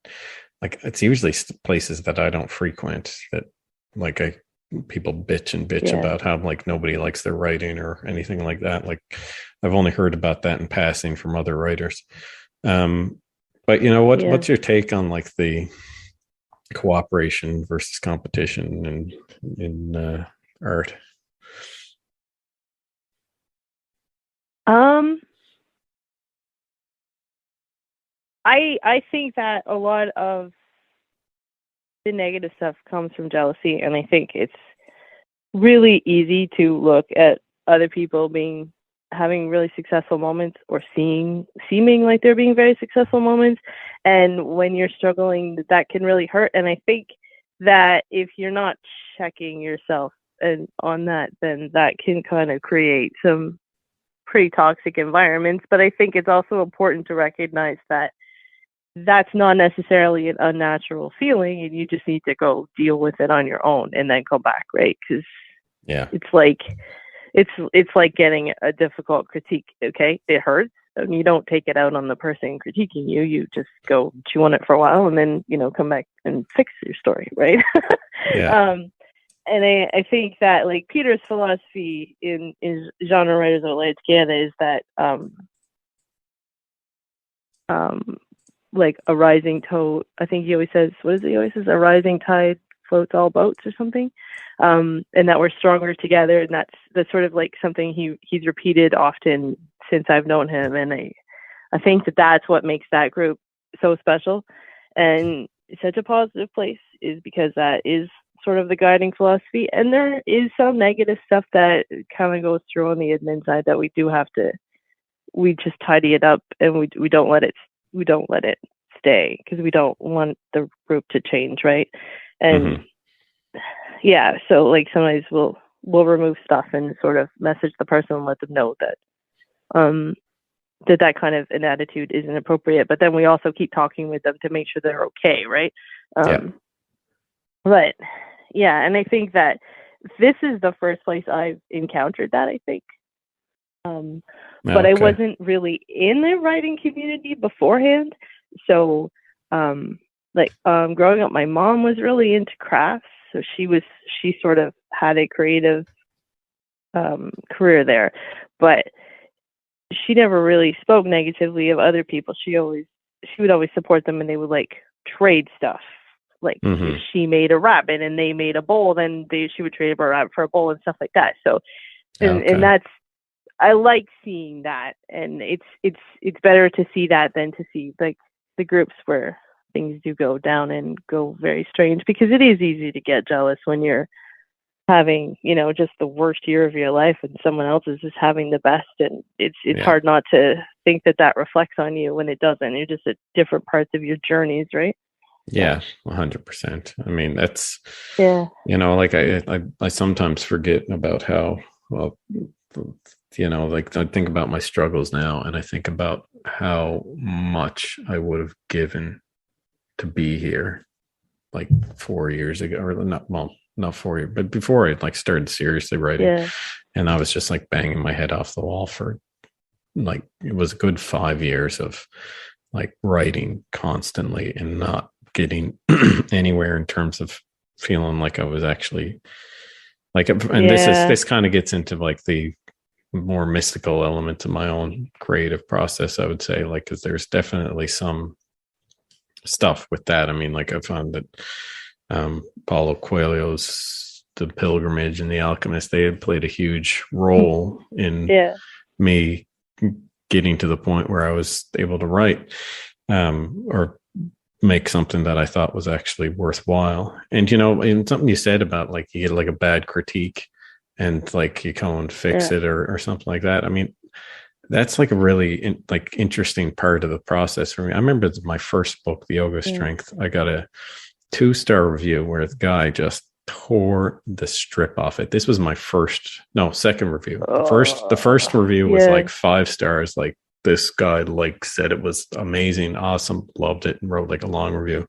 like, it's usually places that I don't frequent that, like, people bitch about how, like, nobody likes their writing or anything like that. Like, I've only heard about that in passing from other writers. But what's your take on, like, the cooperation versus competition in art? I think that a lot of the negative stuff comes from jealousy, and I think it's really easy to look at other people having really successful moments, or seeming like they're being very successful moments, and when you're struggling, that can really hurt. And I think that if you're not checking yourself and on that, then that can kind of create some pretty toxic environments. But I think it's also important to recognize that that's not necessarily an unnatural feeling, and you just need to go deal with it on your own and then come back, right? Because it's like getting a difficult critique. Okay, it hurts, and you don't take it out on the person critiquing you. You just go chew on it for a while, and then come back and fix your story, right? And I think that, like, Peter's philosophy in genre writers of Atlantic Canada is that like a rising tide. I think he always says, what is it? He always says, a rising tide floats all boats, or something. And that we're stronger together. And that's sort of like something he's repeated often since I've known him. And I think that's what makes that group so special and such a positive place, is because that is sort of the guiding philosophy. And there is some negative stuff that kind of goes through on the admin side that we just tidy it up, and we don't let it stay, because we don't want the group to change, right? And so, like, sometimes we'll remove stuff and sort of message the person and let them know that that kind of an attitude isn't appropriate. But then we also keep talking with them to make sure they're okay, right? But and I think that this is the first place I've encountered that, I think. But I wasn't really in the writing community beforehand. So, growing up, my mom was really into crafts. So she sort of had a creative career there, but she never really spoke negatively of other people. She would always support them, and they would, like, trade stuff. Like, if she made a rabbit and they made a bowl, then she would trade a rabbit for a bowl and stuff like that. So, and that's, I like seeing that, and it's better to see that than to see, like, the groups where things do go down and go very strange, because it is easy to get jealous when you're having, just the worst year of your life, and someone else is just having the best, and it's hard not to think that reflects on you when it doesn't. You're just at different parts of your journeys, right? Yeah, 100%. I mean, that's, like, I sometimes forget about how, well, like, I think about my struggles now, and I think about how much I would have given to be here, like, 4 years ago, or not 4 years, but before I, like, started seriously writing. And I was just, like, banging my head off the wall for, like, it was a good 5 years of, like, writing constantly and not getting anywhere in terms of feeling like I was actually, like, and this kind of gets into, like, the more mystical element to my own creative process, I would say, like, because there's definitely some stuff with that. I mean, like I found that Paulo Coelho's The Pilgrimage and The Alchemist, they had played a huge role in me getting to the point where I was able to write or make something that I thought was actually worthwhile. And, you know, and something you said about like you get like a bad critique and like you go and fix it or something like that. I mean, that's like a really like interesting part of the process for me. I remember my first book, The Yoga Strength, I got a 2-star review where the guy just tore the strip off it. This was my second review. The first review was like 5 stars. Like this guy like said it was amazing, awesome, loved it, and wrote like a long review.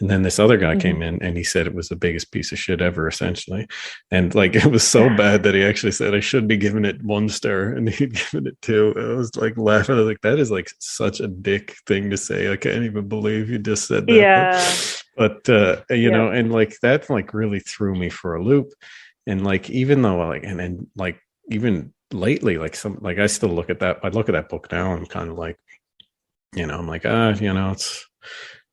And then this other guy came in and he said it was the biggest piece of shit ever, essentially. And like it was so bad that he actually said I should be giving it 1 star, and he'd given it 2. I was like laughing. I was like, that is like such a dick thing to say. I can't even believe you just said that. Yeah. But you know, and like that like really threw me for a loop. And like even though like and then like even lately, like I still look at that. I look at that book now and kind of like, you know, I'm like, you know, it's,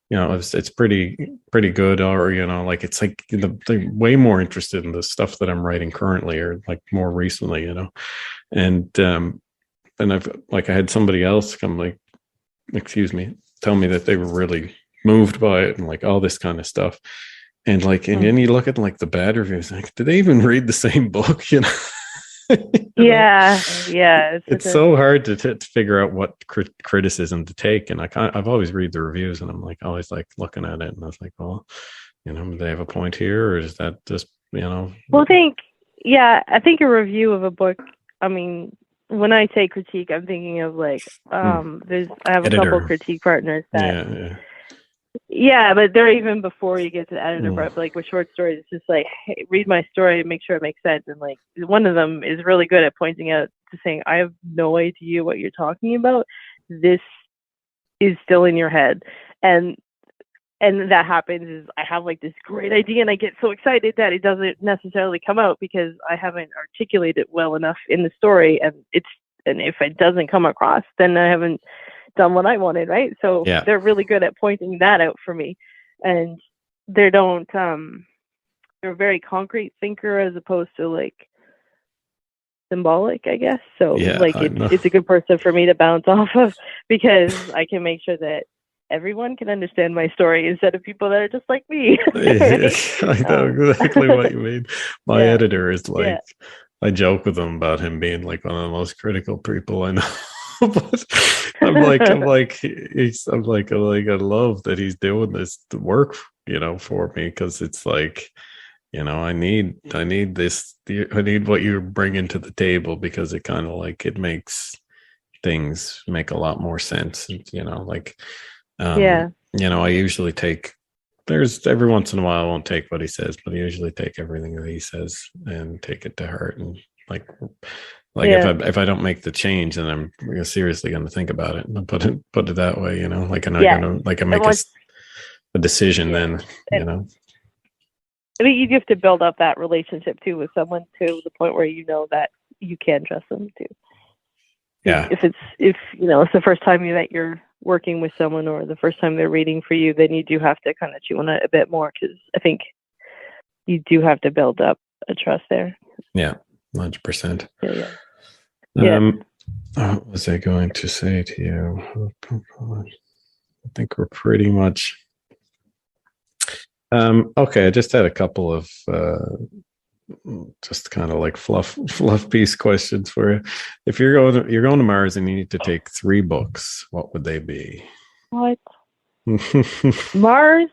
you know, it's pretty good, or, you know, like it's like they're way more interested in the stuff that I'm writing currently or like more recently, you know. And I had somebody else come tell me that they were really moved by it and like all this kind of stuff. And like, and then you look at like the bad reviews, like, do they even read the same book? You know? Yeah. It's so hard to figure out what criticism to take. And I've always read the reviews and I'm like, always like looking at it. And I was like, well, you know, do they have a point here, or is that just, you know? Well, I think a review of a book, I mean, when I say critique, I'm thinking of like, I have a couple critique partners that, but they're even before you get to the editor part. Like with short stories, it's just like, hey, read my story and make sure it makes sense. And like one of them is really good at pointing out to saying, I have no idea what you're talking about. This is still in your head. And that happens is I have like this great idea and I get so excited that it doesn't necessarily come out because I haven't articulated it well enough in the story. And if it doesn't come across, then I haven't done what I wanted, right? So they're really good at pointing that out for me. And they're a very concrete thinker as opposed to like symbolic, I guess. So like it's a good person for me to bounce off of because I can make sure that everyone can understand my story instead of people that are just like me. I know exactly what you mean. My editor is like, I joke with him about him being like one of the most critical people I know. But I love that he's doing this work, you know, for me, because it's like, you know, I need what you're bringing to the table, because it kind of like it makes things make a lot more sense, you know, like you know, I usually there's every once in a while I won't take what he says, but I usually take everything that he says and take it to heart. And like if I don't make the change, then I'm seriously going to think about it and put it that way, you know, like I'm going to make a decision then, you know. I think you have to build up that relationship too with someone to the point where you know that you can trust them too. Yeah. If you know it's the first time that you're working with someone or the first time they're reading for you, then you do have to kind of chew on it a bit more, because I think you do have to build up a trust there. Yeah, 100%. What was I going to say to you? I think we're pretty much okay. I just had a couple of just kind of like fluff piece questions for you. If you're going to Mars and you need to take 3 books, what would they be? What? Mars? Mars.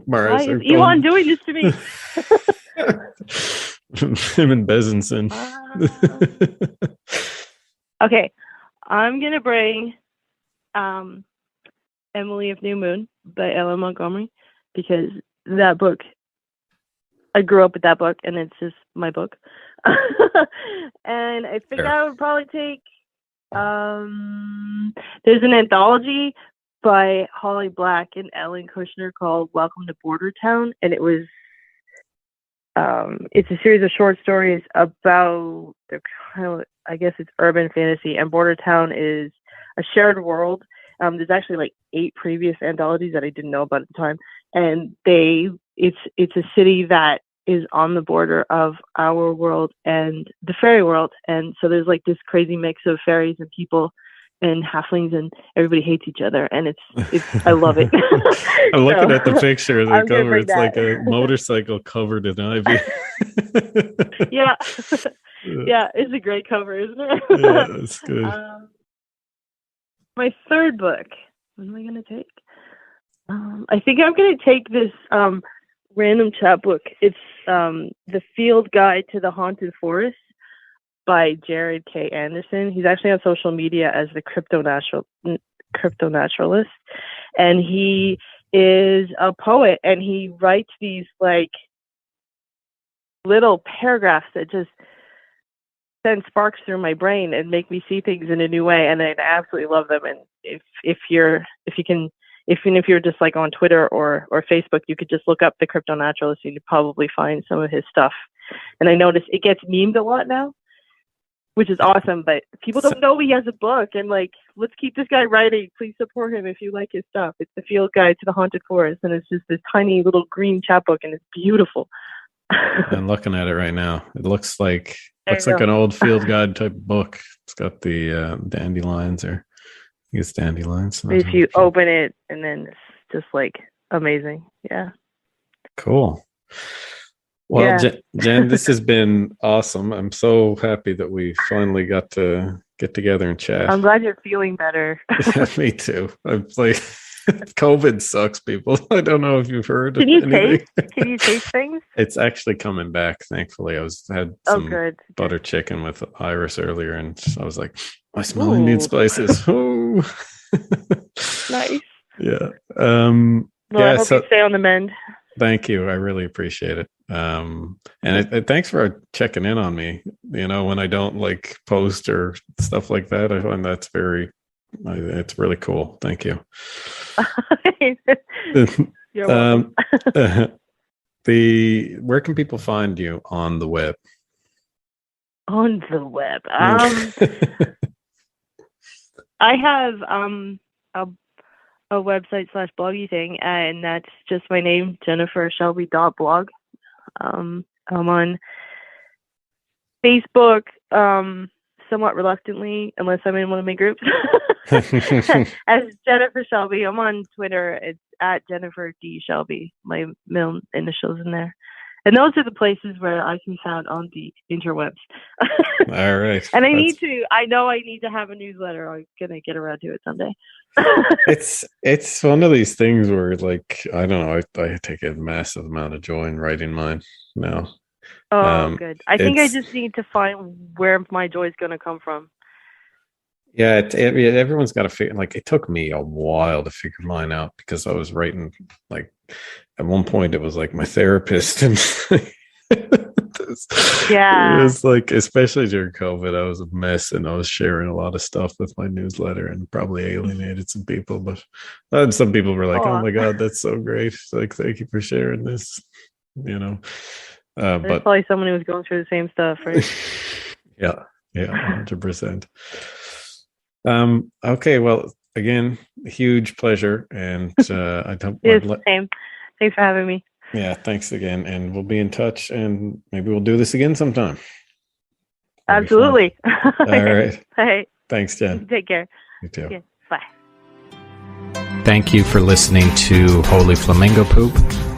Why is Elon doing this to me? Him and Bezenson. Okay, I'm gonna bring Emily of New Moon by Ellen Montgomery, because that book, I grew up with that book and it's just my book. And I think I would probably take there's an anthology by Holly Black and Ellen Kushner called Welcome to Border Town, and it was it's a series of short stories about the kind of, I guess it's urban fantasy, and Border Town is a shared world. There's actually like 8 previous anthologies that I didn't know about at the time, and it's a city that is on the border of our world and the fairy world, and so there's like this crazy mix of fairies and people and halflings, and everybody hates each other, and it's I love it. I'm looking at the picture of the I'm cover. It's like a motorcycle covered in ivy. Yeah. Yeah, it's a great cover, isn't it? Yeah, that's good. My third book, what am I going to take? I think I'm going to take this random chat book. It's The Field Guide to the Haunted Forest by Jared K. Anderson. He's actually on social media as the crypto naturalist, and he is a poet, and he writes these like little paragraphs that just send sparks through my brain and make me see things in a new way, and I absolutely love them. And if you're just like on Twitter or Facebook, you could just look up the Crypto Naturalist, and you'd probably find some of his stuff. And I notice it gets memed a lot now, which is awesome, but people don't know he has a book, and like, let's keep this guy writing. Please support him if you like his stuff. It's The Field Guide to the Haunted Forest, and it's just this tiny little green chat book, and it's beautiful. I'm looking at it right now. It looks like an old field guide type book. It's got the dandelions, or I think it's dandelions. If you open it, and then it's just like amazing. Yeah. Cool. Well, yeah. Jen, this has been awesome. I'm so happy that we finally got to get together and chat. I'm glad you're feeling better. Yeah, me too. I'm like, COVID sucks, people. I don't know if you've heard. Can you taste things? It's actually coming back. Thankfully, I had some butter chicken with Iris earlier, and I was like, my smelling needs spices. Oh, nice. Yeah. Well, I hope you stay on the mend. Thank you. I really appreciate it. And thanks for checking in on me. You know, when I don't like post or stuff like that, I find that's it's really cool. Thank you. You're welcome. Where can people find you on the web? On the web. I have a website / bloggy thing, and that's just my name, JenniferShelby.blog. I'm on Facebook, somewhat reluctantly, unless I'm in one of my groups, as Jennifer Shelby. I'm on Twitter. It's at Jennifer D. Shelby. My middle initials in there. And those are the places where I can be found on the interwebs. All right. And I need to have a newsletter. I'm going to get around to it someday. It's one of these things where, like, I don't know, I take a massive amount of joy in writing mine now. Oh, good. I think I just need to find where my joy is going to come from. Yeah, everyone's got to figure. Like, it took me a while to figure mine out, because I was writing, like, at one point it was like my therapist, and yeah, it was like, especially during COVID, I was a mess, and I was sharing a lot of stuff with my newsletter, and probably alienated some people. But some people were like, "Oh my God, that's so great! Like, thank you for sharing this." You know, there's but probably someone who was going through the same stuff, right? Yeah, 100%. Okay, well, again, huge pleasure, and I don't. Same. Thanks for having me. Yeah, thanks again, and we'll be in touch, and maybe we'll do this again sometime. Absolutely. All right. Hey. Thanks, Jen. Take care. You too. Yeah. Bye. Thank you for listening to Holy Flamingo Poop.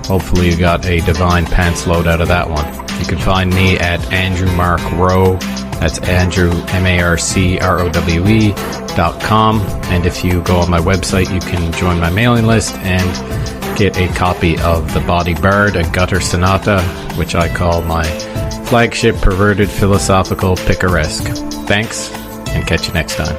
Hopefully you got a divine pants load out of that one. You can find me at Andrew Mark Rowe. That's Andrew, MarkRowe.com. And if you go on my website, you can join my mailing list and get a copy of The Body Bird, a gutter sonata, which I call my flagship perverted philosophical picaresque. Thanks, and catch you next time.